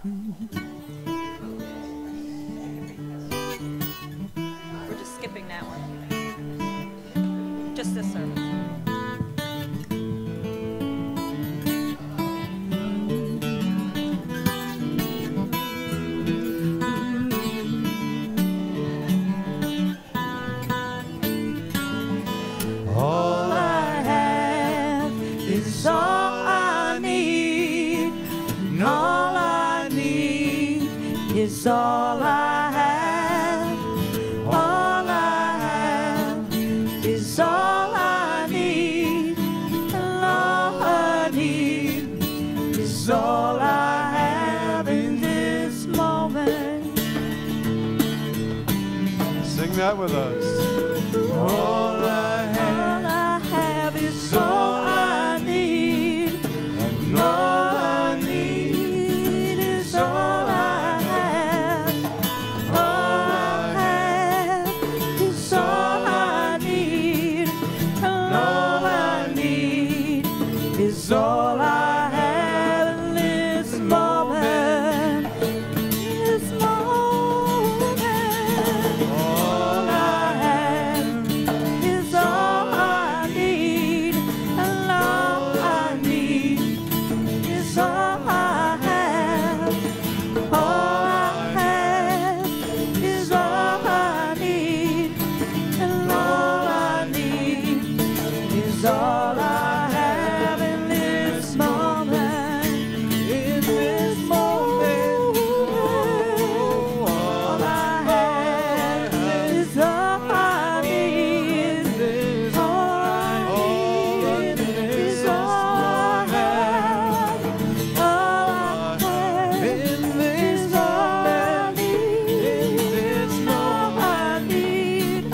We're just skipping that one. Just this service. All I have is all I need, and all I need is all I have. All I have is all I need, and all I need is all I have in this moment. Sing that with us. All I have is all I need, and all I need is all I have. All I have is all I need, and all I need is all I have in this moment. This moment. All I have is all I need, and all I need is all I have. All I have is all I need, and all I need is all I have in this moment. In this moment, all I have is all I need. All I need is all I have. All I have is all I need. All I need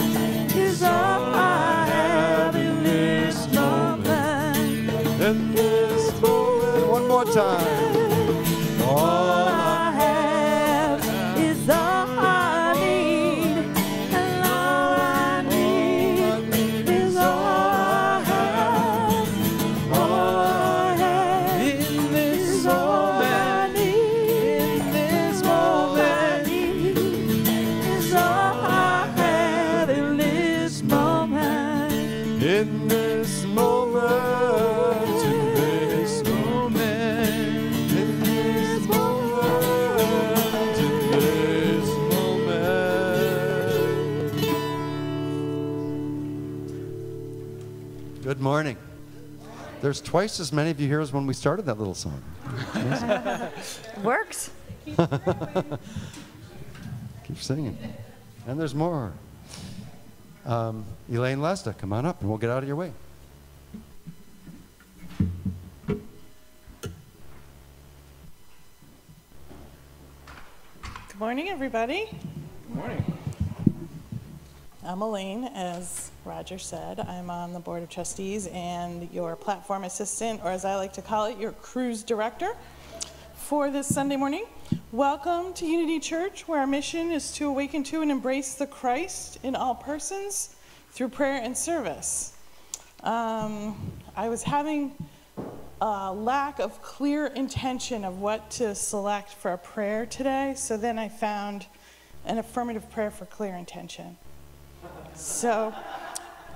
is all I have in this moment. in this moment. One more time. All I have is all I need, and all I need is all I have. All I have is all I need. This moment is all I have in this moment. In this moment. In this moment. In this moment. In this moment. Good morning. There's twice as many of you here as when we started that little song. Works. Keep singing. And there's more. Elaine Lesta, come on up and we'll get out of your way. Good morning, everybody. Good morning. I'm Elaine, as Roger said. I'm on the Board of Trustees and your platform assistant, or as I like to call it, your cruise director for this Sunday morning. Welcome to Unity Church, where our mission is to awaken to and embrace the Christ in all persons through prayer and service. I was having a lack of clear intention of what to select for a prayer today, so then I found an affirmative prayer for clear intention. So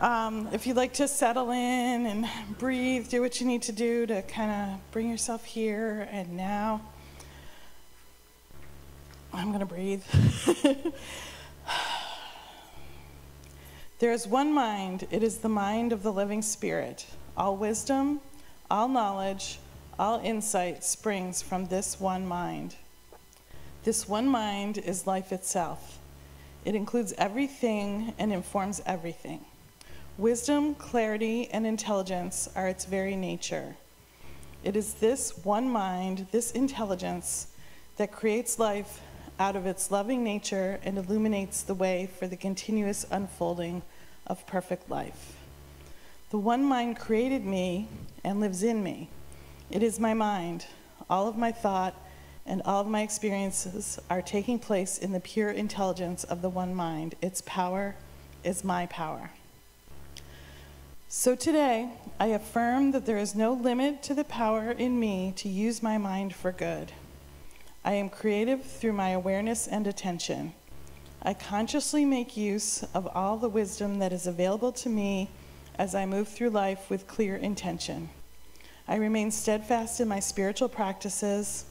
if you'd like to settle in and breathe, do what you need to do to kind of bring yourself here and now. I'm going to breathe. There is one mind. It is the mind of the living Spirit. All wisdom, all knowledge, all insight springs from this one mind. This one mind is life itself. It includes everything and informs everything. Wisdom, clarity, and intelligence are its very nature. It is this one mind, this intelligence, that creates life out of its loving nature and illuminates the way for the continuous unfolding of perfect life. The one mind created me and lives in me. It is my mind. All of my thought and all of my experiences are taking place in the pure intelligence of the one mind. Its power is my power. So today, I affirm that there is no limit to the power in me to use my mind for good. I am creative through my awareness and attention. I consciously make use of all the wisdom that is available to me as I move through life with clear intention. I remain steadfast in my spiritual practices,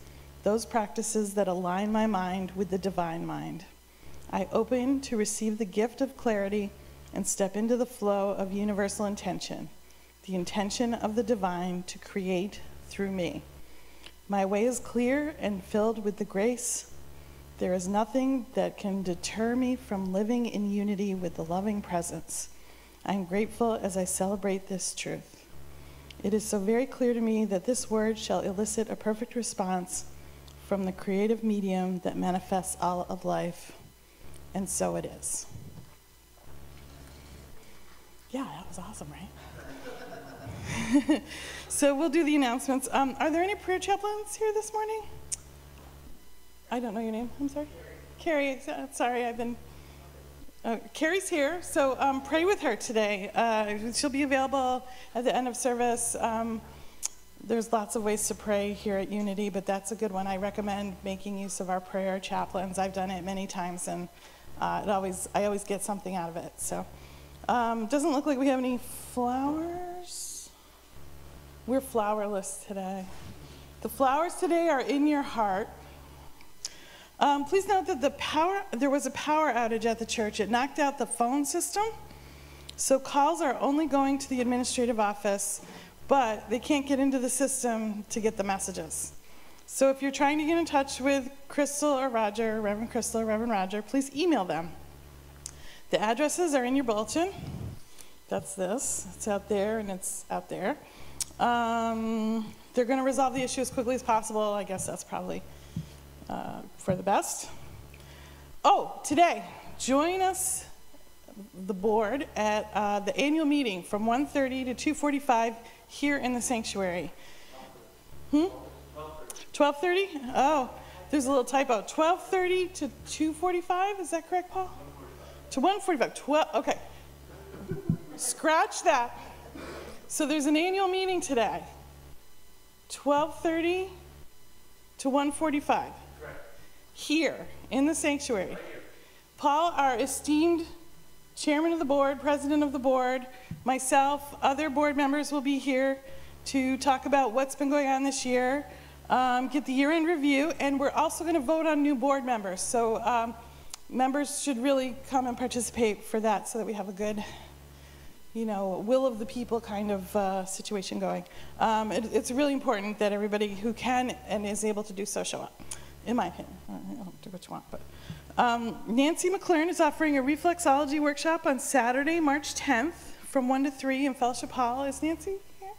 those practices that align my mind with the divine mind. I open to receive the gift of clarity and step into the flow of universal intention, the intention of the divine to create through me. My way is clear and filled with the grace. There is nothing that can deter me from living in unity with the loving presence. I am grateful as I celebrate this truth. It is so very clear to me that this word shall elicit a perfect response from the creative medium that manifests all of life. And so it is. Yeah, that was awesome, right? So we'll do the announcements. Are there any prayer chaplains here this morning? I don't know your name. I'm sorry. Carrie. Sorry, I've been... Carrie's here, so pray with her today. She'll be available at the end of service. There's lots of ways to pray here at Unity, but that's a good one. I recommend making use of our prayer chaplains. I've done it many times, and I always get something out of it. So, doesn't look like we have any flowers. We're flowerless today. The flowers today are in your heart. Please note that there was a power outage at the church. It knocked out the phone system, so calls are only going to the administrative office, but they can't get into the system to get the messages. So if you're trying to get in touch with Crystal or Roger, Reverend Crystal or Reverend Roger, please email them. The addresses are in your bulletin. That's this. It's out there and it's out there. They're going to resolve the issue as quickly as possible. I guess that's probably for the best. Oh, today, join us, the board, at the annual meeting from 1:30 to 2:45 here in the sanctuary. 12:30? Oh, there's a little typo. 12:30 to 2:45, is that correct, Paul? To 1:45. Okay. Scratch that. So there's an annual meeting today. 12:30 to 1:45. Here in the sanctuary. Paul, our esteemed chairman of the board, president of the board, myself, other board members will be here to talk about what's been going on this year, get the year-end review, and we're also going to vote on new board members. So members should really come and participate for that so that we have a good, will of the people kind of situation going. It's really important that everybody who can and is able to do so show up, in my opinion. Do what you want, but Nancy McLaren is offering a reflexology workshop on Saturday, March 10th from 1 to 3 in Fellowship Hall. Is Nancy here?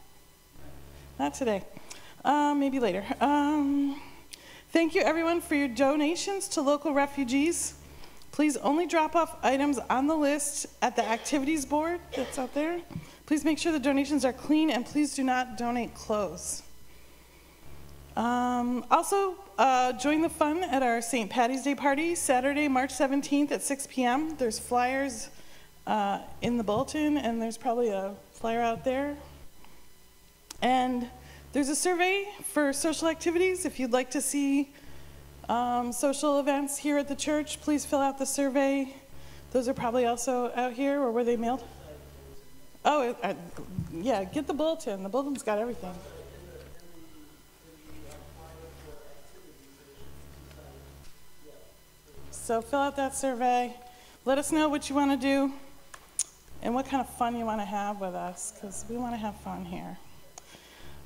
Not today. Maybe later. Thank you, everyone, for your donations to local refugees. Please only drop off items on the list at the activities board that's out there. Please make sure the donations are clean, and please do not donate clothes. Also, join the fun at our St. Patty's Day party, Saturday, March 17th at 6 p.m. There's flyers in the bulletin, and there's probably a flyer out there. And there's a survey for social activities. If you'd like to see social events here at the church, please fill out the survey. Those are probably also out here, or were they mailed? Oh, yeah, get the bulletin. The bulletin's got everything. So fill out that survey. Let us know what you want to do and what kind of fun you want to have with us, because we want to have fun here.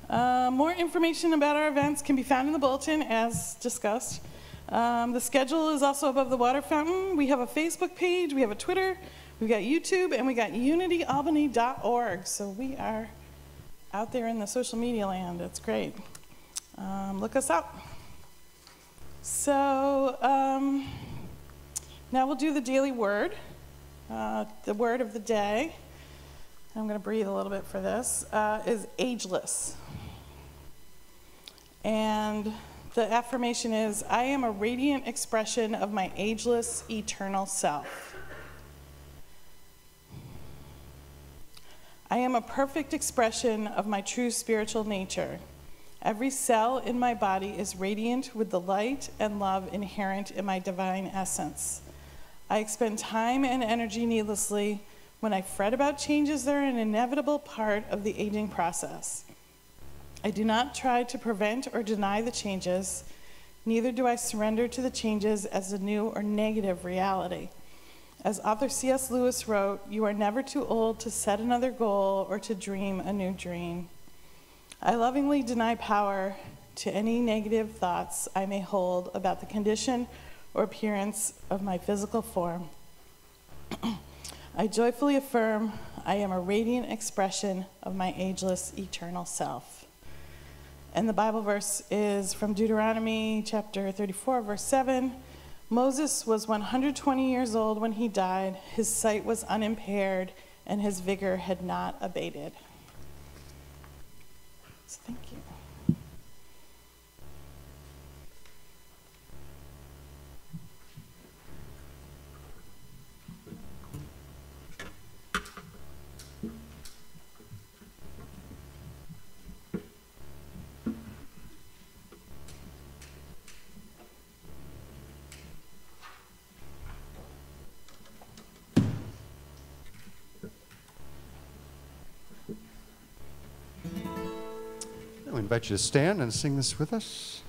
More information about our events can be found in the bulletin, as discussed. The schedule is also above the water fountain. We have a Facebook page, we have a Twitter, we've got YouTube, and we got unityalbany.org. So we are out there in the social media land. It's great. Look us up. So now we'll do the daily word, the word of the day. I'm going to breathe a little bit for this, is ageless. And the affirmation is, I am a radiant expression of my ageless, eternal self. I am a perfect expression of my true spiritual nature. Every cell in my body is radiant with the light and love inherent in my divine essence. I expend time and energy needlessly when I fret about changes that are an inevitable part of the aging process. I do not try to prevent or deny the changes, neither do I surrender to the changes as a new or negative reality. As author C.S. Lewis wrote, "You are never too old to set another goal or to dream a new dream." I lovingly deny power to any negative thoughts I may hold about the condition or appearance of my physical form. I joyfully affirm I am a radiant expression of my ageless, eternal self. And the Bible verse is from Deuteronomy chapter 34, verse 7. Moses was 120 years old when he died. His sight was unimpaired, and his vigor had not abated. So thank you. We invite you to stand and sing this with us.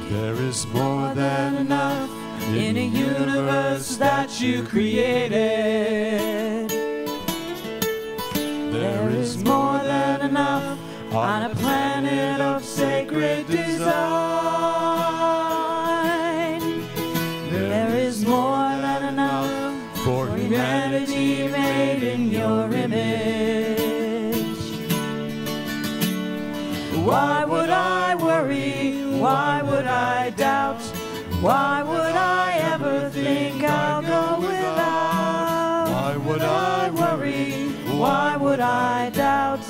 There is more than enough in a universe that you created. There is more than enough on a planet of sacred design. There is more than enough for humanity made in your image. Why would I worry? Why would I doubt? Why would I ever think I'll go without? Why would I worry? Why would I doubt?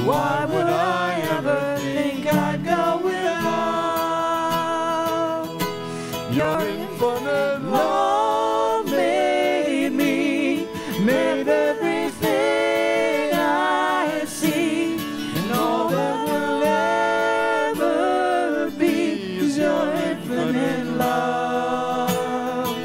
Why would I ever think I'd go without? Your infinite love made me, made everything I see, and all that will ever be is your infinite love.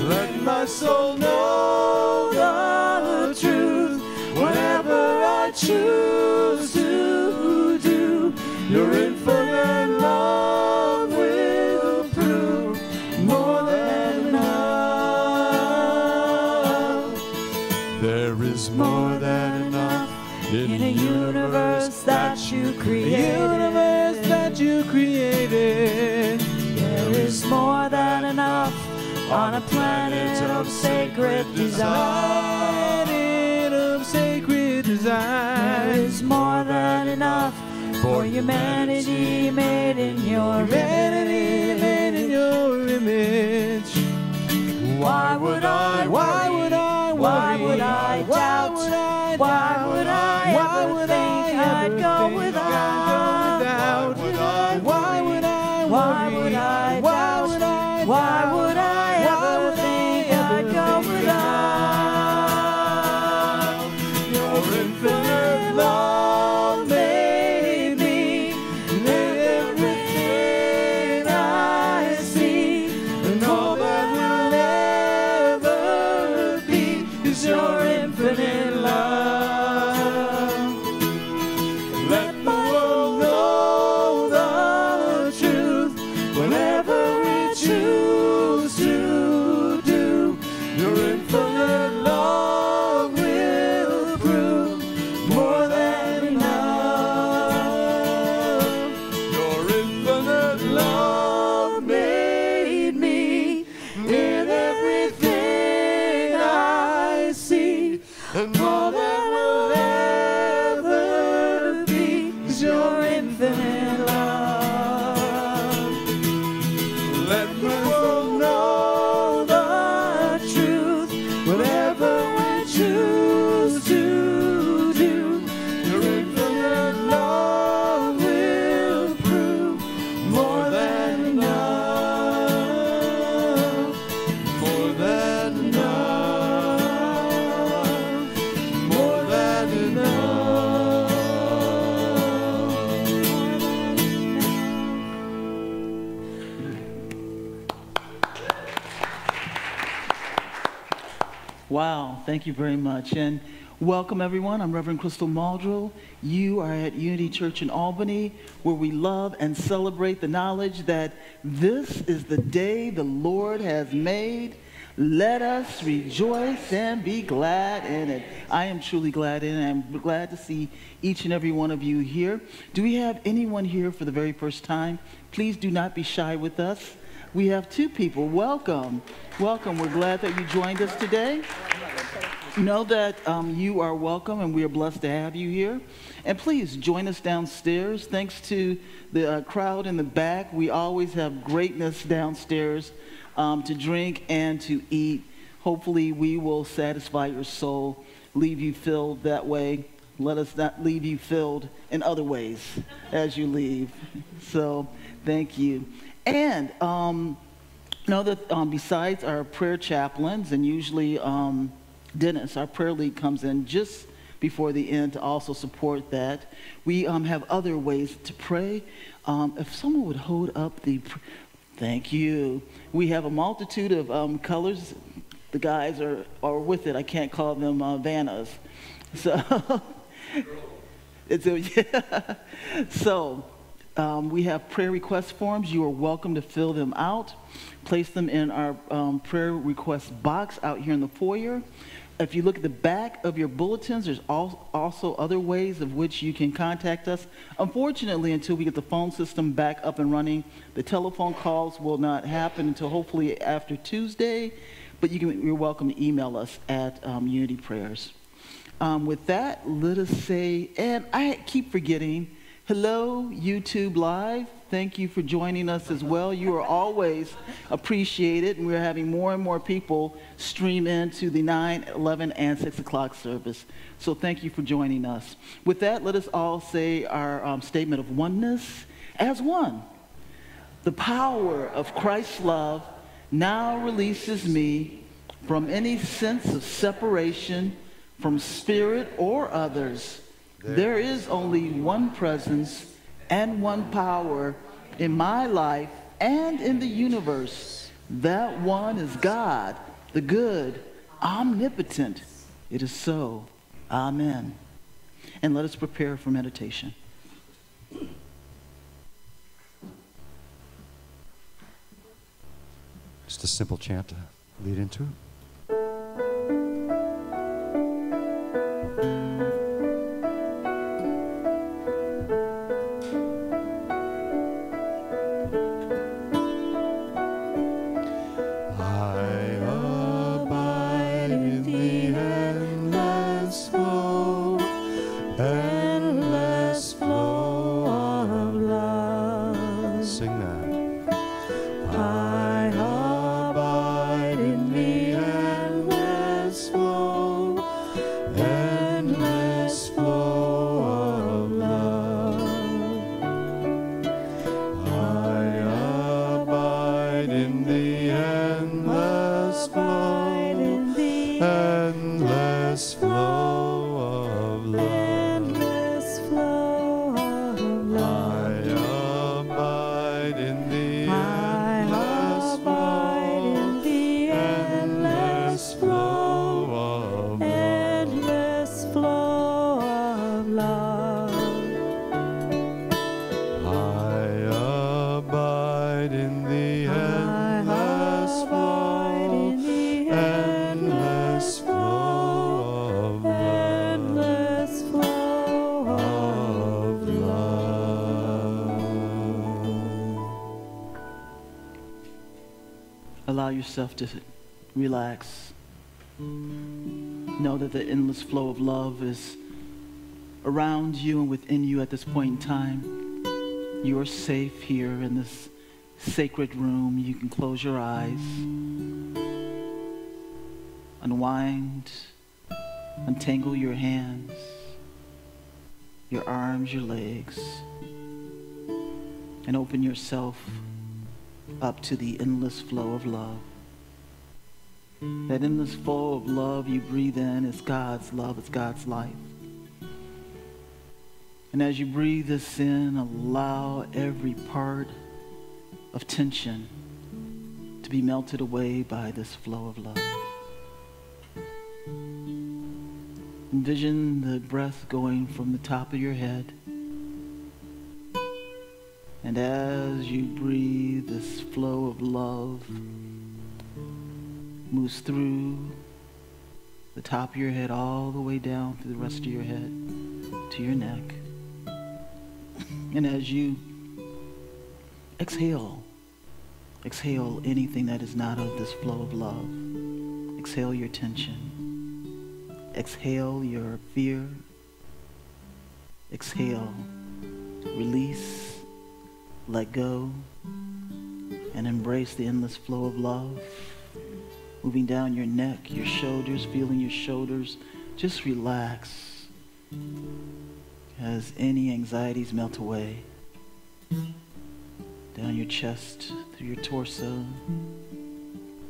Let my soul know the truth, whatever I choose to do. Your infinite love will prove more than enough. There is more than enough in a universe that you created. There is more than enough on a planet of sacred design. There is more than enough for humanity made in your image. Why would I worry? Why would I doubt? Why would I ever think I'd go without? Why would I doubt? Why would I ever think I'd go without? Your infinite love made me, made Wow, thank you very much. And welcome, everyone. I'm Reverend Crystal Muldrow. You are at Unity Church in Albany, where we love and celebrate the knowledge that this is the day the Lord has made. Let us rejoice and be glad in it. I am truly glad in it. I'm glad to see each and every one of you here. Do we have anyone here for the very first time? Please do not be shy with us. We have two people. Welcome. Welcome. We're glad that you joined us today. Know that you are welcome, and we are blessed to have you here. And please join us downstairs. Thanks to the crowd in the back, we always have greatness downstairs to drink and to eat. Hopefully, we will satisfy your soul, leave you filled that way. Let us not leave you filled in other ways as you leave. So, thank you. And know that besides our prayer chaplains, and usually Dennis, our prayer lead, comes in just before the end to also support that. We have other ways to pray. If someone would hold up the... Thank you. We have a multitude of colors. The guys are with it. I can't call them Vannas. So, yeah. So we have prayer request forms. You are welcome to fill them out. Place them in our prayer request box out here in the foyer. If you look at the back of your bulletins, there's also other ways of which you can contact us. Unfortunately, until we get the phone system back up and running, the telephone calls will not happen until hopefully after Tuesday. But you're welcome to email us at Unity Prayers. With that, let us say, and I keep forgetting, hello, YouTube Live. Thank you for joining us as well. You are always appreciated, and we're having more and more people stream into the 9, 11, and 6 o'clock service. So thank you for joining us. With that, let us all say our statement of oneness as one. The power of Christ's love now releases me from any sense of separation from spirit or others. There is only one presence and one power in my life and in the universe. That one is God, the good, omnipotent. It is so. Amen. And let us prepare for meditation. Just a simple chant to lead into it. Allow yourself to relax. Know that the endless flow of love is around you and within you at this point in time. You are safe here in this sacred room. You can close your eyes, unwind, untangle your hands, your arms, your legs, and open yourself up to the endless flow of love. That endless flow of love you breathe in is God's love, it's God's life. And as you breathe this in, allow every part of tension to be melted away by this flow of love. Envision the breath going from the top of your head. And as you breathe, this flow of love moves through the top of your head all the way down through the rest of your head to your neck. And as you exhale anything that is not of this flow of love. Exhale your tension. Exhale your fear. Exhale, release, let go, and embrace the endless flow of love. Moving down your neck, your shoulders, feeling your shoulders. Just relax as any anxieties melt away. Down your chest, through your torso.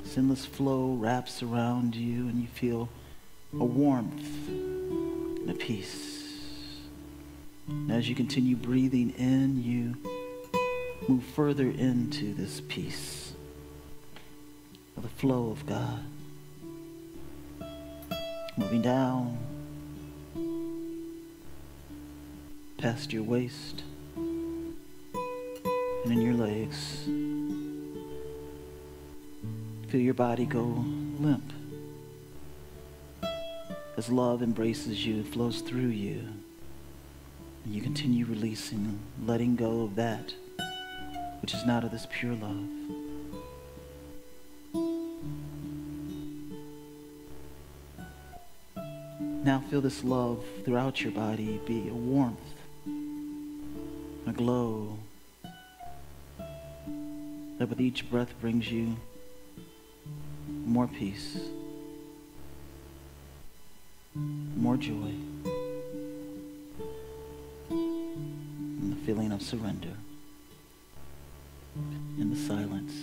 This endless flow wraps around you and you feel a warmth and a peace. And as you continue breathing in, you move further into this peace of the flow of God. Moving down past your waist and in your legs. Feel your body go limp as love embraces you, flows through you, and you continue releasing, letting go of that which is not of this pure love. Now feel this love throughout your body be a warmth, a glow, that with each breath brings you more peace, more joy, and the feeling of surrender in the silence.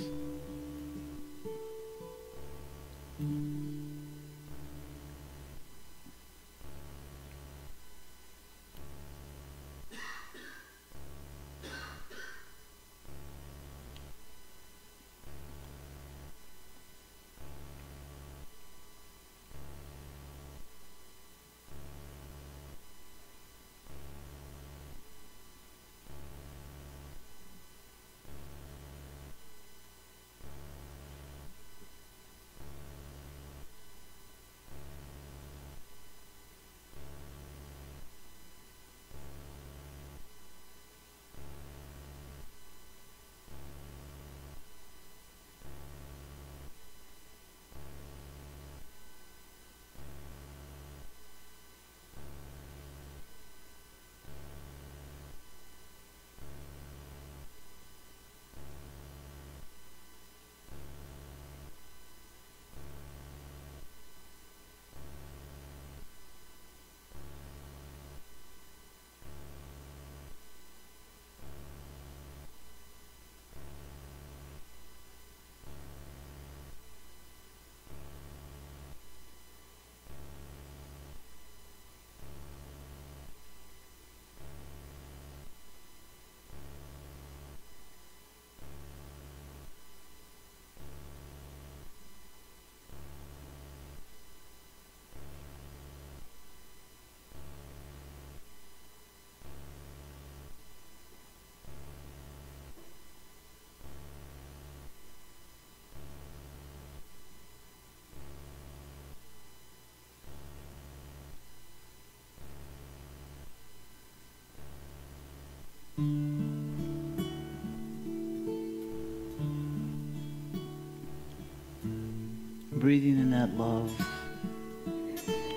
Breathing in that love,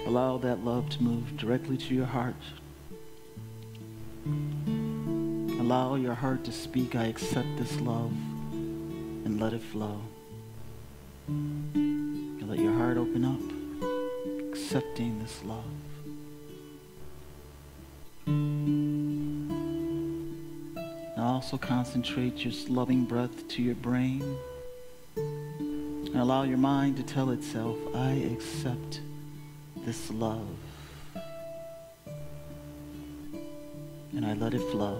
allow that love to move directly to your heart. Allow your heart to speak, I accept this love, and let it flow. You let your heart open up, accepting this love. Now also concentrate your loving breath to your brain. And allow your mind to tell itself, I accept this love. And I let it flow.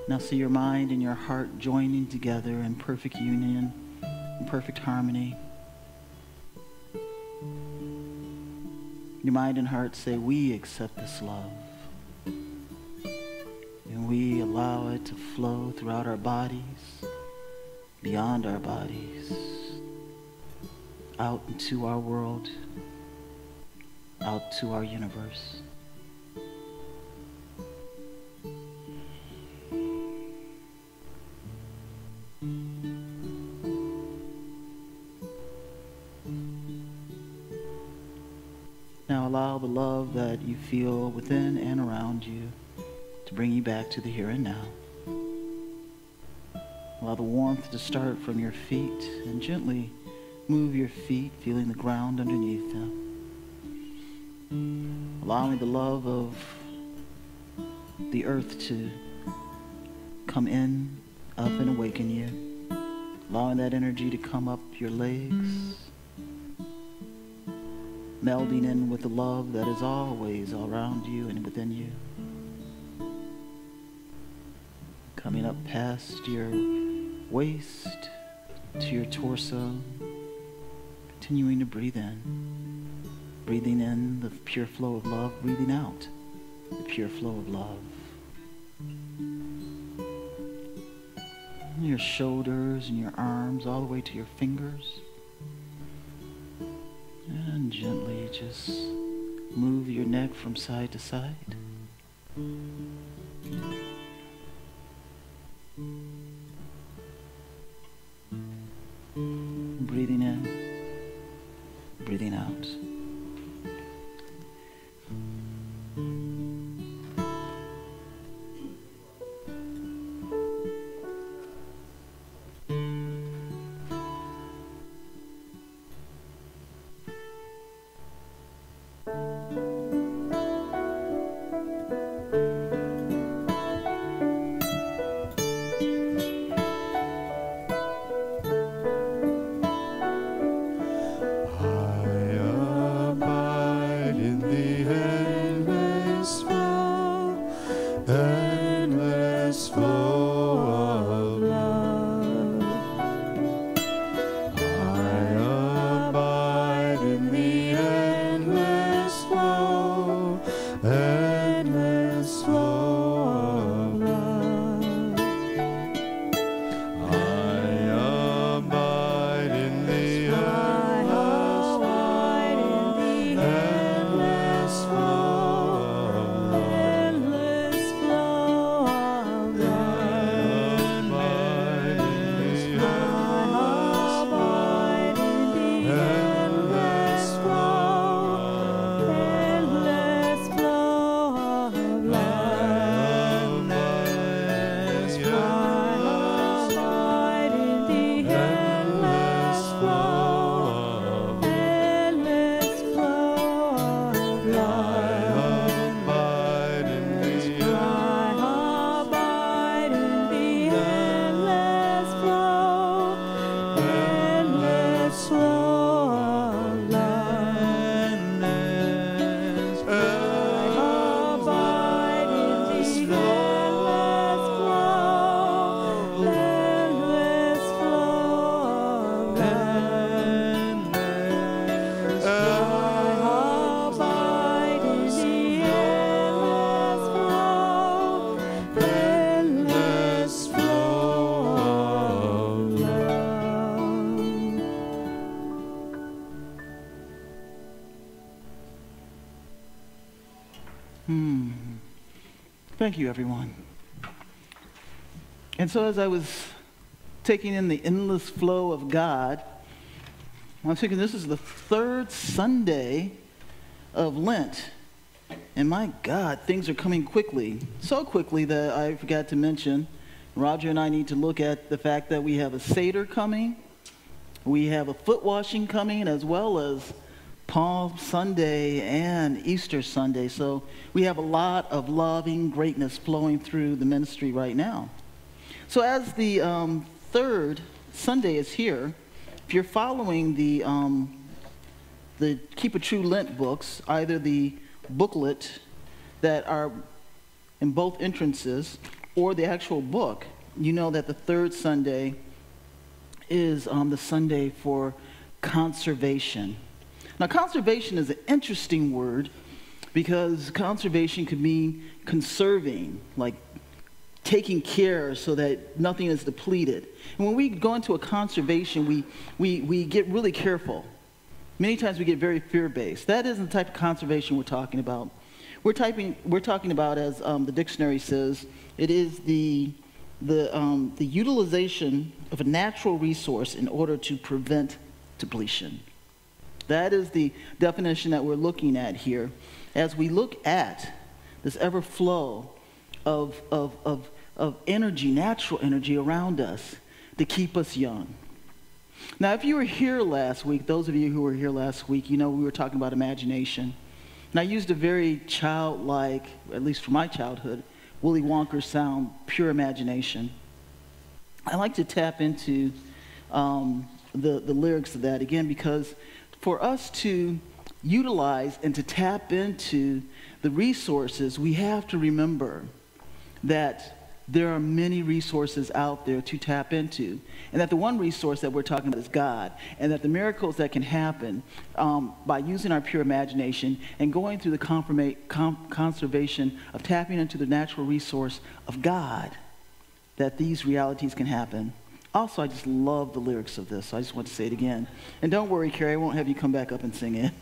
Now see your mind and your heart joining together in perfect union, in perfect harmony. Your mind and heart say, we accept this love. And we allow it to flow throughout our bodies, beyond our bodies, out into our world, out to our universe. Now allow the love that you feel within and around you to bring you back to the here and now. Allow the warmth to start from your feet and gently move your feet, feeling the ground underneath them. Allowing the love of the earth to come in, up, and awaken you. Allowing that energy to come up your legs. Melding in with the love that is always all around you and within you. Coming up past your waist to your torso. Continuing to breathe in. Breathing in the pure flow of love. Breathing out the pure flow of love. Your shoulders and your arms all the way to your fingers. And gently just move your neck from side to side. Breathing in, breathing out. Thank you, everyone. And so as I was taking in the endless flow of God, I was thinking this is the third Sunday of Lent. And my God, things are coming quickly. So quickly that I forgot to mention, Roger and I need to look at the fact that we have a Seder coming. We have a foot washing coming, as well as Palm Sunday and Easter Sunday. So we have a lot of loving greatness flowing through the ministry right now. So as the third Sunday is here, if you're following the Keep a True Lent books, either the booklet that are in both entrances or the actual book, you know that the third Sunday is the Sunday for conservation. Now, conservation is an interesting word because conservation could mean conserving, like taking care so that nothing is depleted. And when we go into a conservation, we get really careful. Many times we get very fear-based. That isn't the type of conservation we're talking about. We're talking about, as the dictionary says, it is the utilization of a natural resource in order to prevent depletion. That is the definition that we're looking at here as we look at this ever flow of energy, natural energy around us to keep us young. Now, if you were here last week, those of you who were here last week, you know we were talking about imagination. And I used a very childlike, at least for my childhood, Willy Wonka sound, pure imagination. I like to tap into the lyrics of that again because for us to utilize and to tap into the resources, we have to remember that there are many resources out there to tap into, and that the one resource that we're talking about is God, and that the miracles that can happen by using our pure imagination and going through the conservation of tapping into the natural resource of God, that these realities can happen. Also, I just love the lyrics of this, so I just want to say it again. And don't worry, Carrie, I won't have you come back up and sing it.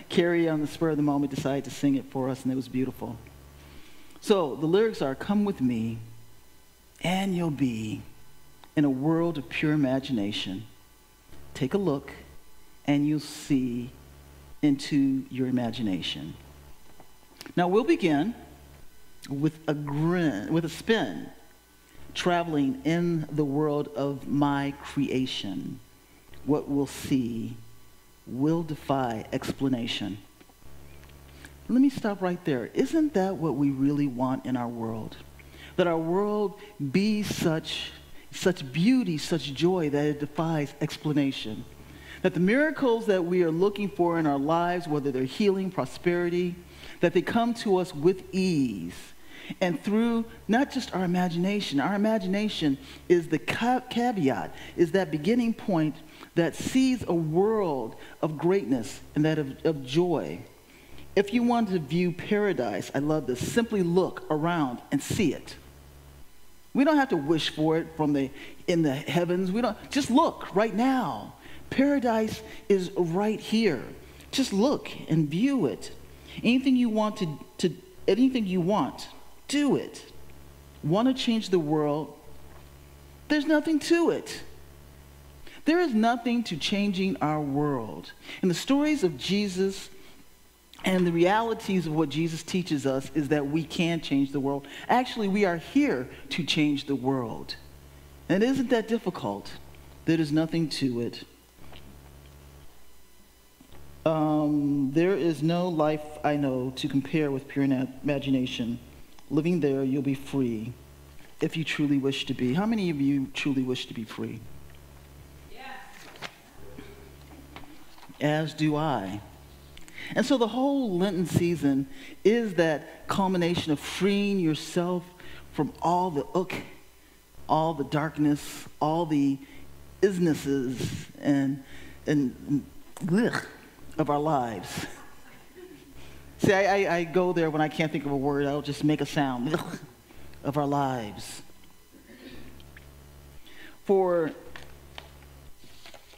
Carrie, on the spur of the moment, decided to sing it for us, and it was beautiful. So the lyrics are, come with me, and you'll be in a world of pure imagination. Take a look, and you'll see into your imagination. Now we'll begin with a spin, traveling in the world of my creation. What we'll see will defy explanation. Let me stop right there. Isn't that what we really want in our world? That our world be such beauty, such joy that it defies explanation. That the miracles that we are looking for in our lives, whether they're healing, prosperity, that they come to us with ease. And through not just our imagination is the caveat, is that beginning point that sees a world of greatness and that of joy. If you want to view paradise, I love this, simply look around and see it. We don't have to wish for it in the heavens. Just look right now. Paradise is right here. Just look and view it. Anything you want anything you want, do it. Want to change the world? There's nothing to it. There is nothing to changing our world. In the stories of Jesus and the realities of what Jesus teaches us is that we can change the world. Actually, we are here to change the world. And it isn't that difficult. There is nothing to it. There is no life I know to compare with pure imagination. Living there, you'll be free if you truly wish to be. How many of you truly wish to be free? Yes. As do I. And so the whole Lenten season is that culmination of freeing yourself from all the darkness, all the isnesses and of our lives. See, I go there when I can't think of a word. I'll just make a sound of our lives.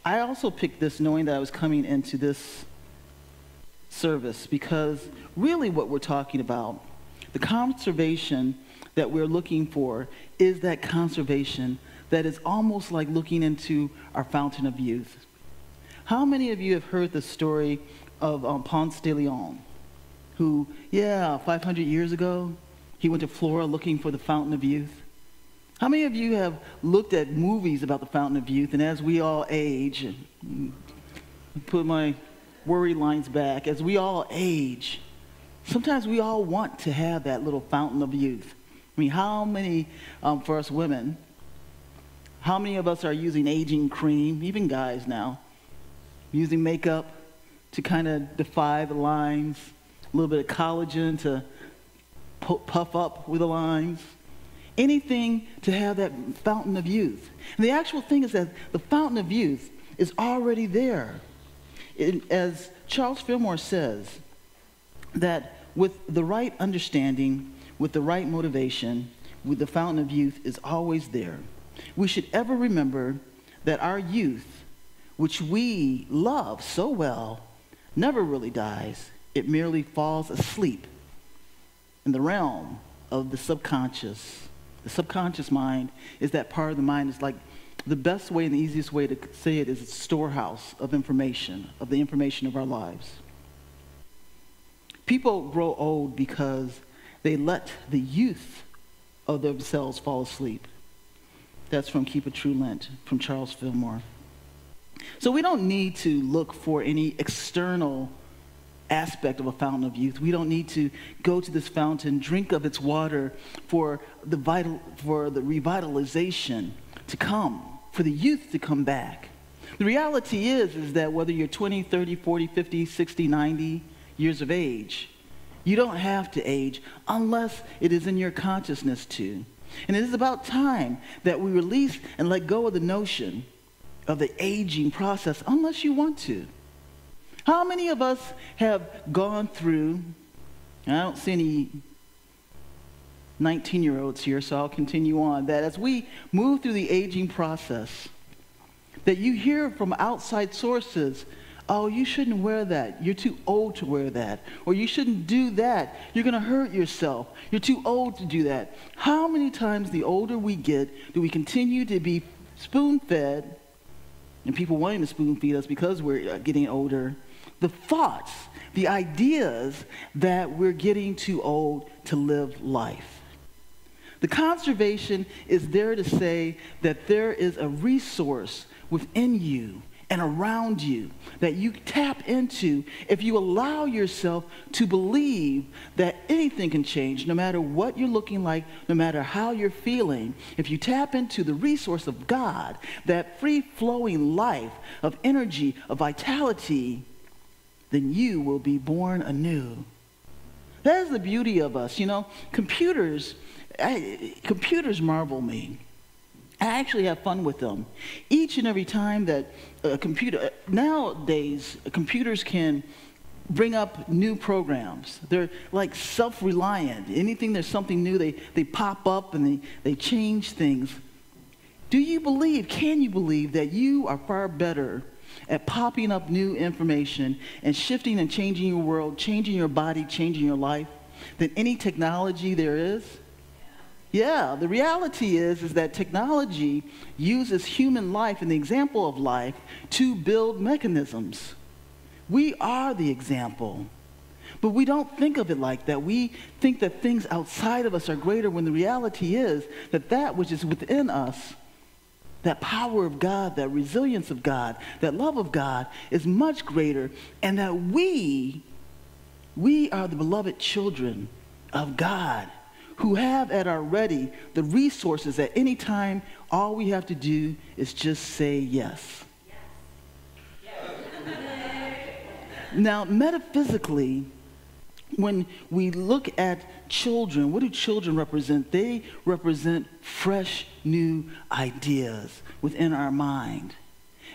I also picked this knowing that I was coming into this service because really what we're talking about, the conservation that we're looking for is that conservation that is almost like looking into our fountain of youth. How many of you have heard the story of Ponce de Leon, who, 500 years ago, he went to Florida looking for the fountain of youth? How many of you have looked at movies about the fountain of youth, and as we all age, put my worry lines back, as we all age, sometimes we all want to have that little fountain of youth. I mean, how many, for us women, how many of us are using aging cream, even guys now, using makeup to kind of defy the lines, a little bit of collagen to puff up with the lines, anything to have that fountain of youth. And the actual thing is that the fountain of youth is already there. As Charles Fillmore says, that with the right understanding, with the right motivation, with the fountain of youth is always there. We should ever remember that our youth, which we love so well, never really dies. It merely falls asleep in the realm of the subconscious. The subconscious mind is that part of the mind. Is like the best way and the easiest way to say it is a storehouse of information, of the information of our lives. People grow old because they let the youth of themselves fall asleep. That's from Keep It True Lent, from Charles Fillmore. So we don't need to look for any external aspect of a fountain of youth. We don't need to go to this fountain, drink of its water for the revitalization to come, for the youth to come back. The reality is that whether you're 20, 30, 40, 50, 60, 90 years of age, you don't have to age unless it is in your consciousness to. And it is about time that we release and let go of the notion of the aging process unless you want to. How many of us have gone through, and I don't see any 19-year-olds here, so I'll continue on, that as we move through the aging process, that you hear from outside sources, oh, you shouldn't wear that. You're too old to wear that. Or you shouldn't do that. You're going to hurt yourself. You're too old to do that. How many times the older we get do we continue to be spoon-fed, and people wanting to spoon-feed us because we're getting older, the thoughts, the ideas that we're getting too old to live life. The conservation is there to say that there is a resource within you and around you that you tap into if you allow yourself to believe that anything can change, no matter what you're looking like, no matter how you're feeling. If you tap into the resource of God, that free-flowing life of energy, of vitality, then you will be born anew. That is the beauty of us. You know, computers marvel me. I actually have fun with them. Each and every time that nowadays, computers can bring up new programs. They're like self-reliant. Anything there's something new, they pop up and they change things. Can you believe that you are far better at popping up new information and shifting and changing your world, changing your body, changing your life than any technology there is? Yeah, the reality is that technology uses human life and the example of life to build mechanisms. We are the example. But we don't think of it like that. We think that things outside of us are greater when the reality is that that which is within us, that power of God, that resilience of God, that love of God is much greater, and that we are the beloved children of God who have at our ready the resources at any time. All we have to do is just say yes. Now, metaphysically, when we look at children, what do children represent? They represent fresh, new ideas within our mind.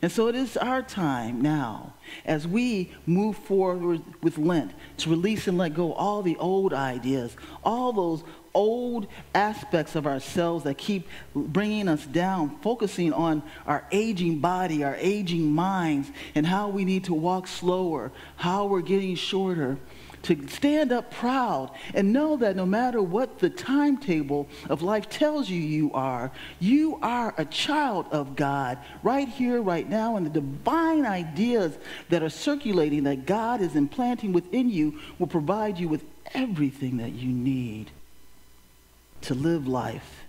And so it is our time now, as we move forward with Lent, to release and let go all the old ideas, all those old aspects of ourselves that keep bringing us down, focusing on our aging body, our aging minds, and how we need to walk slower, how we're getting shorter, to stand up proud and know that no matter what the timetable of life tells you you are a child of God right here, right now, and the divine ideas that are circulating, that God is implanting within you, will provide you with everything that you need to live life.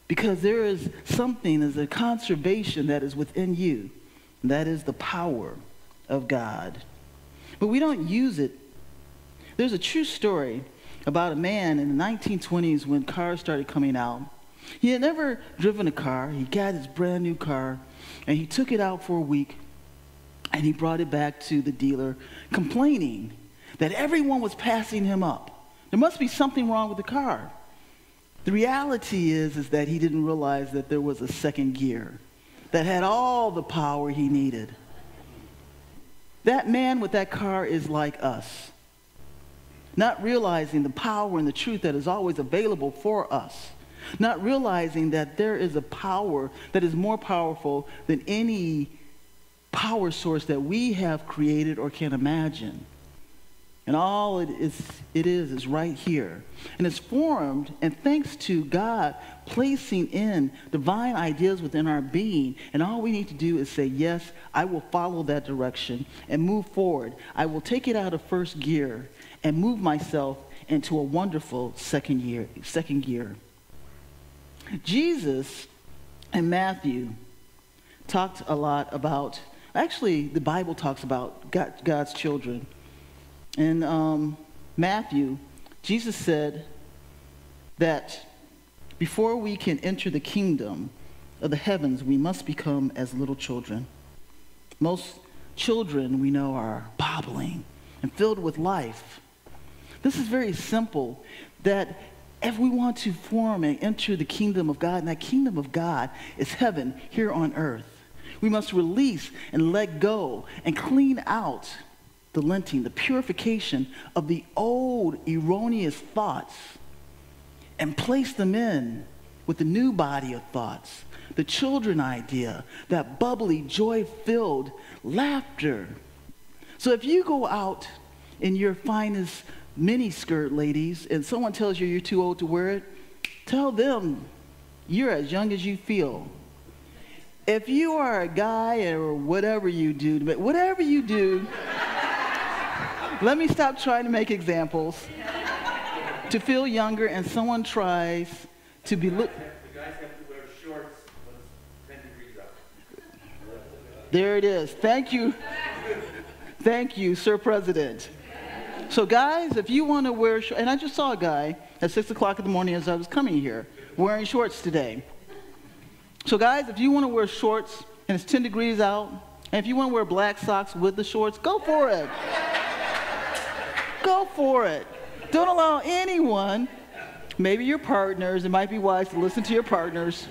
Because there is something, there's a conservation that is within you, and that is the power of God. But we don't use it. There's a true story about a man in the 1920s when cars started coming out. He had never driven a car. He got his brand new car, and he took it out for a week, and he brought it back to the dealer, complaining that everyone was passing him up. There must be something wrong with the car. The reality is that he didn't realize that there was a second gear that had all the power he needed. That man with that car is like us, not realizing the power and the truth that is always available for us, not realizing that there is a power that is more powerful than any power source that we have created or can imagine. And all it is right here. And it's formed, and thanks to God placing in divine ideas within our being. And all we need to do is say, yes, I will follow that direction and move forward. I will take it out of first gear and move myself into a wonderful second gear. Jesus and Matthew talked a lot about, actually the Bible talks about God's children. In Matthew, Jesus said that before we can enter the kingdom of the heavens, we must become as little children. Most children we know are babbling and filled with life. This is very simple, that if we want to form and enter the kingdom of God, and that kingdom of God is heaven here on earth, we must release and let go and clean out the linting, the purification of the old erroneous thoughts, and place them in with the new body of thoughts, the children idea, that bubbly, joy-filled laughter. So if you go out in your finest mini skirt, ladies, and someone tells you you're too old to wear it, tell them you're as young as you feel. If you are a guy or whatever you do, let me stop trying to make examples. To feel younger, and someone tries to be... The guys have to wear shorts when it's 10 degrees out. There it is. Thank you. Thank you, Sir President. So guys, if you want to wear shorts, and I just saw a guy at 6 o'clock in the morning as I was coming here, wearing shorts today. So guys, if you want to wear shorts, and it's 10 degrees out, and if you want to wear black socks with the shorts, go for it. Go for it. Don't allow anyone, maybe your partners, it might be wise to listen to your partners,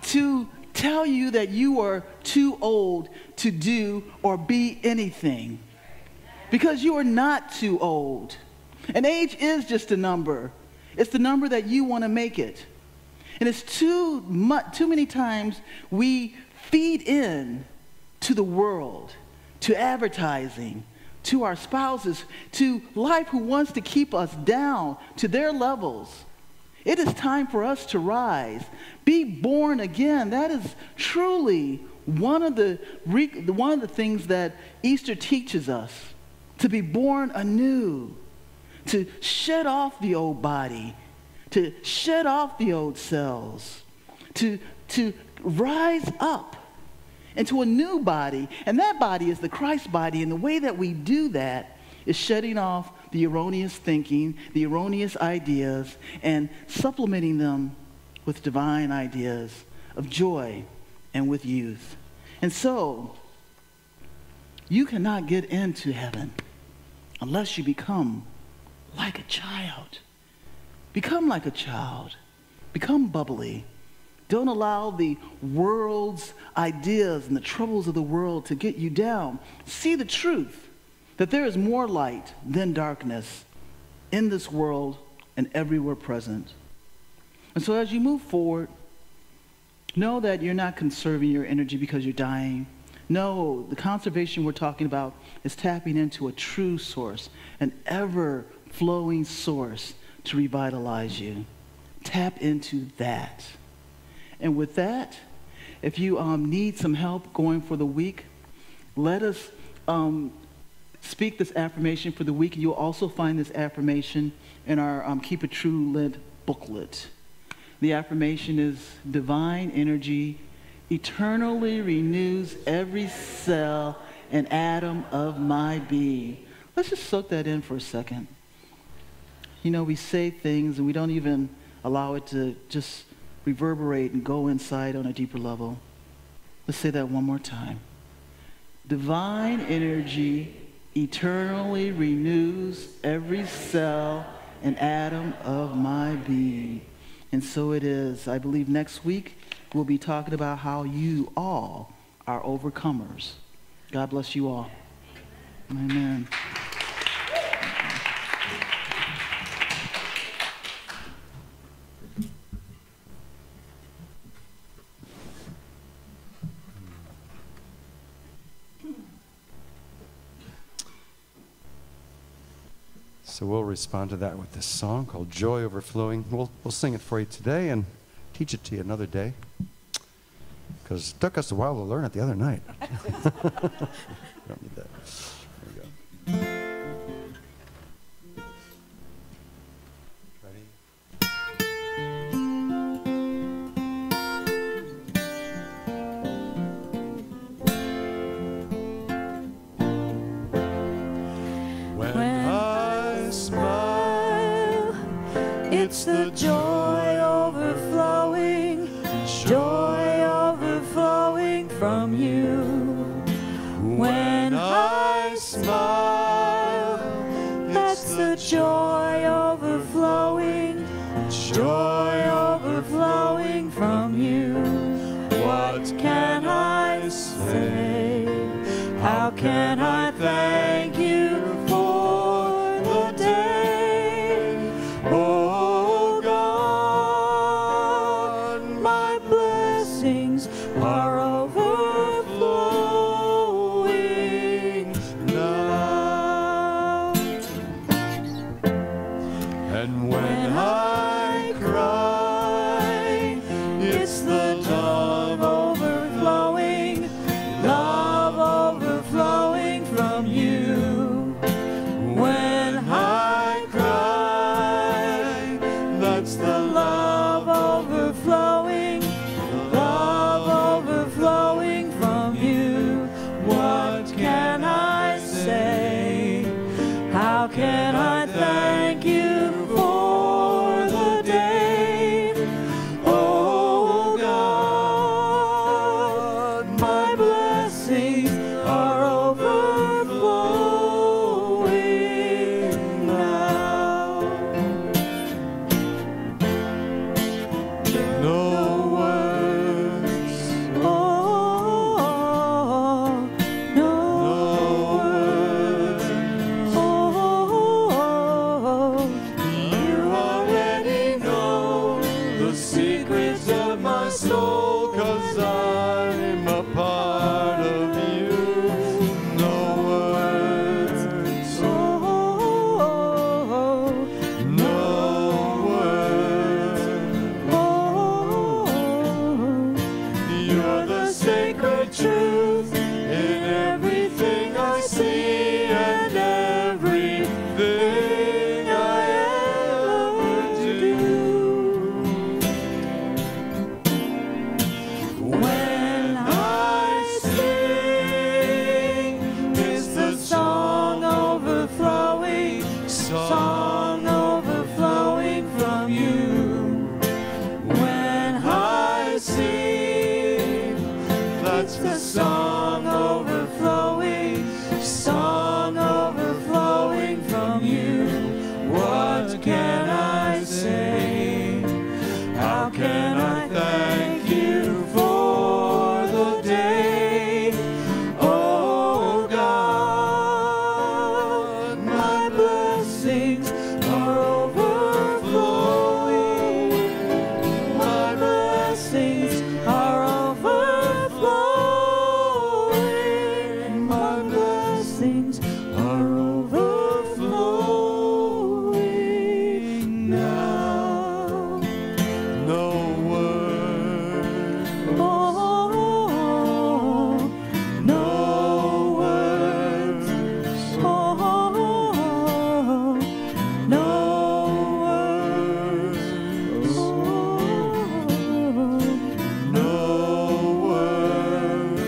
to tell you that you are too old to do or be anything. Because you are not too old. And age is just a number. It's the number that you want to make it. And it's too many times we feed in to the world, to advertising, to our spouses, to life who wants to keep us down to their levels. It is time for us to rise, be born again. That is truly one of the things that Easter teaches us, to be born anew, to shed off the old body, to shed off the old cells, to rise up into a new body, and that body is the Christ body, and the way that we do that is shedding off the erroneous thinking, the erroneous ideas, and supplementing them with divine ideas of joy and with youth. And so, you cannot get into heaven unless you become like a child. Become like a child. Become bubbly. Don't allow the world's ideas and the troubles of the world to get you down. See the truth, that there is more light than darkness in this world and everywhere present. And so as you move forward, know that you're not conserving your energy because you're dying. No, the conservation we're talking about is tapping into a true source, an ever-flowing source to revitalize you. Tap into that. And with that, if you need some help going for the week, let us speak this affirmation for the week. You'll also find this affirmation in our Keep It True Lit booklet. The affirmation is, divine energy eternally renews every cell and atom of my being. Let's just soak that in for a second. You know, we say things and we don't even allow it to just reverberate and go inside on a deeper level. Let's say that one more time. Divine energy eternally renews every cell an atom of my being. And so it is. I believe next week we'll be talking about how you all are overcomers. God bless you all. Amen. So we'll respond to that with this song called Joy Overflowing. We'll sing it for you today and teach it to you another day. Because it took us a while to learn it the other night. Don't need that. There we go. It's the joy overflowing from you. When I smile, that's the joy overflowing from you. What can I say? How can I thank you for the day? Oh God, my blessings are overflowing now. And when I cry, it's the love overflowing from you. When I cry, that's the love overflowing from you. What can I say? How can I thank you for the day? Oh God, my blessings are overflowing now. No words, oh, no words, oh, you already know the secrets of my soul, 'cause I'm a part of you. No words, oh, no words, oh, you're the sacred truth in everything I see and everything I ever do. When I sing, it's the song overflowing from you. When I sing, that's the song overflowing from you. What can I say? How can I thank you for the day? Oh God, my blessings are overflowing. My blessings are overflowing. My blessings are overflowing now. No words, oh, no words, oh, no words, oh, no words,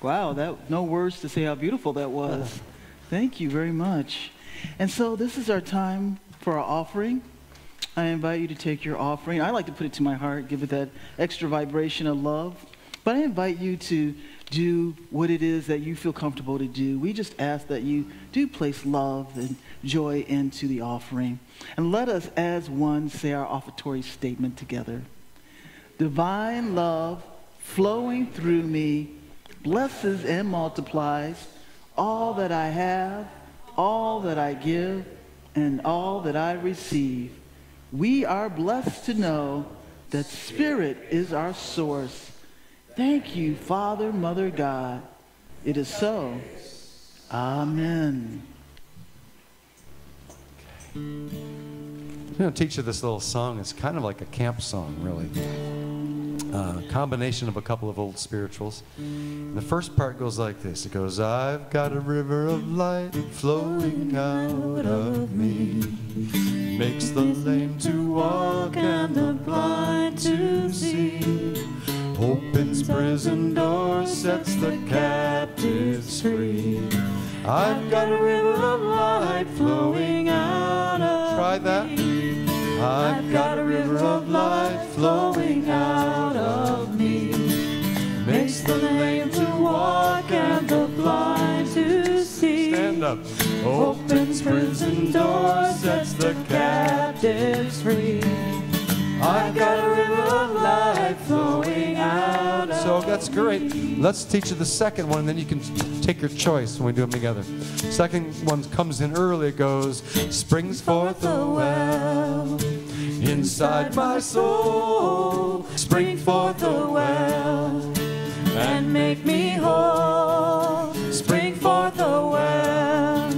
Wow, no words to say how beautiful that was. Thank you very much. And so this is our time for our offering. I invite you to take your offering. I like to put it to my heart, give it that extra vibration of love. But I invite you to do what it is that you feel comfortable to do. We just ask that you do place love and joy into the offering. And let us, as one, say our offertory statement together. Divine love flowing through me blesses and multiplies all that I have, all that I give, and all that I receive. We are blessed to know that Spirit is our source. Thank you, Father, Mother, God. It is so. Amen. I'm going to teach you this little song. It's kind of like a camp song, really. Combination of a couple of old spirituals. And the first part goes like this. It goes, I've got a river of light flowing out of me. Makes the lame to walk and the blind to see. Opens prison doors, sets the captives free. I've got a river of light flowing out of me. Try that. I've got a river of light flowing out of me. Makes the lame to walk and the blind to see. Stand up. Opens prison doors, sets the captives free. I've got a river of light flowing out of me. So that's great. Let's teach you the second one, and then you can take your choice when we do them together. Second one comes in early. It goes, springs forth a well inside my soul. Spring forth a well and make me whole. Spring forth a well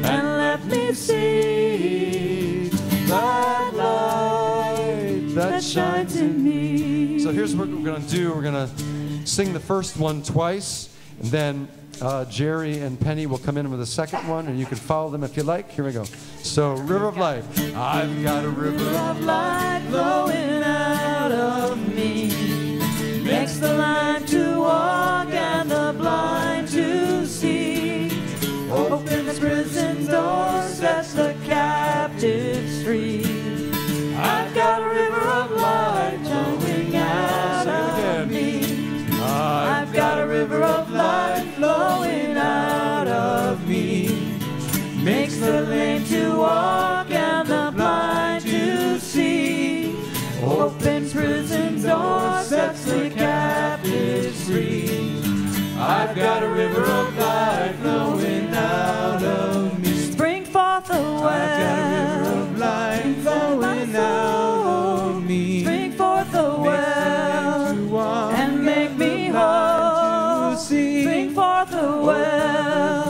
and let me see that light that shines in me. So here's what we're going to do. We're going to sing the first one twice, and then Jerry and Penny will come in with the second one, and you can follow them if you like. Here we go. So, River of Life. I've got a river of light flowing out of me. Makes the lame to walk and the blind to see. Opens prison doors, sets the captives free. I've got a river of light flowing out of me. I've got a river of light flowing out of me. Makes the lame to walk and the blind to see. Opens prison doors, sets the captives free. I've got a river of light flowing out of me. Spring forth a well. I've got a river of light flowing out of me. Spring forth a well and make me whole. Spring forth a well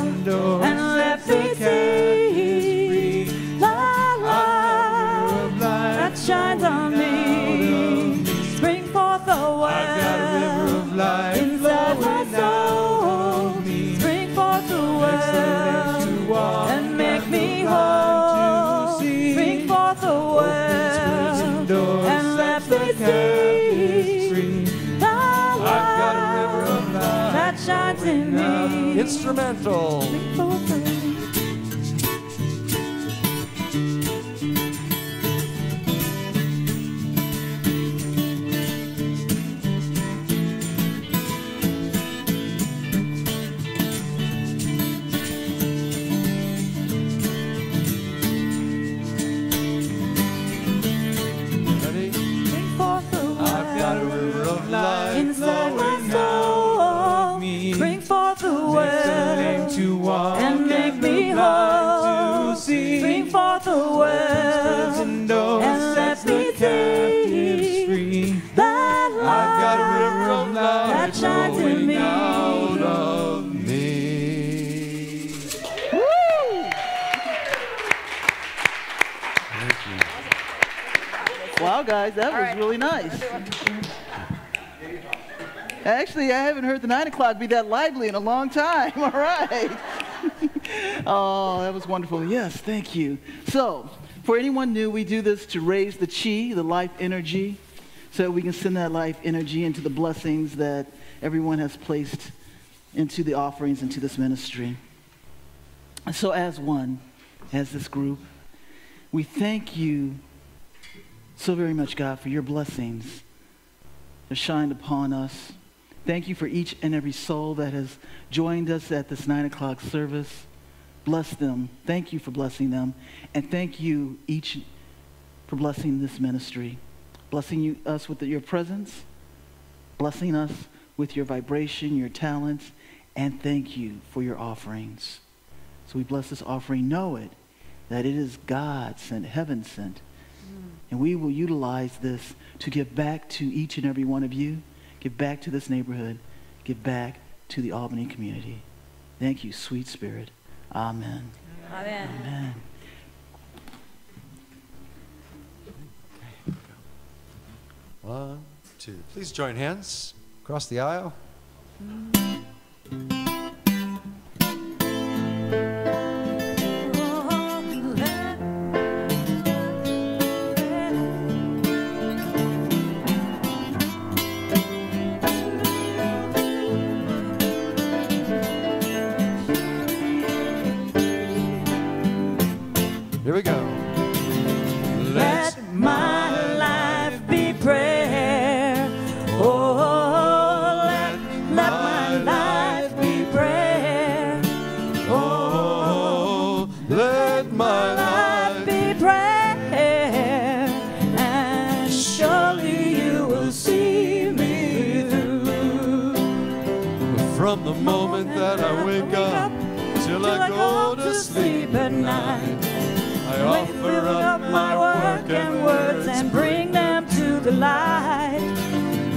and let me see the light that shines on me. Spring forth a well. I've got a river of light inside my soul. Spring forth a well and make me whole. Spring forth a well and let me see the light that shines in me. Instrumental. Inside my soul, bring forth a well and make me whole. Bring forth a well and let me see that light that shines in me. Out of me. Woo! Thank you. Wow, guys, that was really nice. Actually, I haven't heard the 9 o'clock be that lively in a long time. All right. Oh, that was wonderful. Yes, thank you. So, for anyone new, we do this to raise the chi, the life energy, so that we can send that life energy into the blessings that everyone has placed into the offerings, into this ministry. And so as one, as this group, we thank you so very much, God, for your blessings that shined upon us. Thank you for each and every soul that has joined us at this 9 o'clock service. Bless them. Thank you for blessing them. And thank you each for blessing this ministry. Blessing us with your presence. Blessing us with your vibration, your talents. And thank you for your offerings. So we bless this offering. Know it, that it is God sent, heaven sent. And we will utilize this to give back to each and every one of you. Give back to this neighborhood. Give back to the Albany community. Thank you, sweet Spirit. Amen. Amen. Amen. One, two. Please join hands across the aisle. Here we go. Let my life be prayer. Oh, let my life be prayer. Oh, let my life be prayer. And surely you will see me through. From the moment that I wake up till I go to sleep at night, I offer up my work and words and bring them to the light.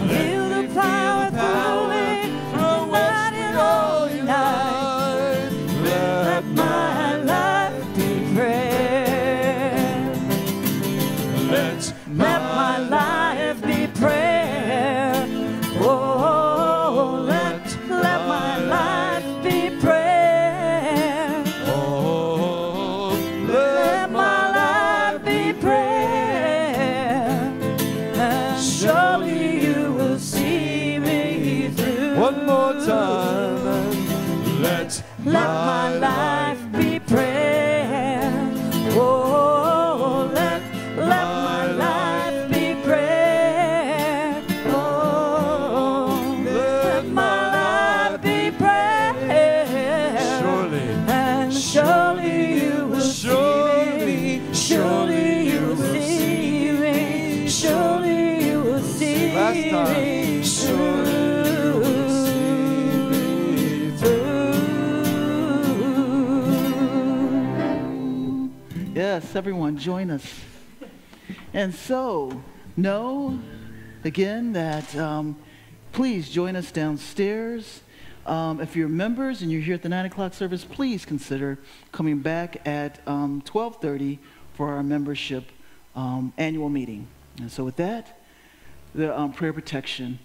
Feel the power flowing from what it all unites. Let my life be prayer. Let my life be prayer. Oh, let my life be prayer. Oh, let my life be prayer. And surely you will see me through. One more time. Let my life be prayer. Oh, let my life be prayer. Oh, let my life be prayer. Surely, and surely you will see me. Surely you will see me. Surely you will see me. Surely you will see me through. Yes, everyone, join us. And so, know again that please join us downstairs. If you're members and you're here at the 9 o'clock service, please consider coming back at 12:30 for our membership annual meeting. And so with that, the prayer protection.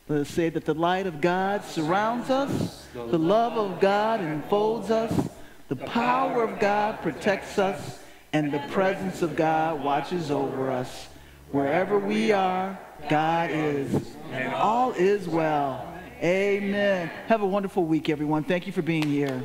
Let us say that the light of God surrounds us, the love of God enfolds us, the power of God protects us, and the presence of God watches over us. Wherever we are, God is, and all is well. Amen. Have a wonderful week, everyone. Thank you for being here.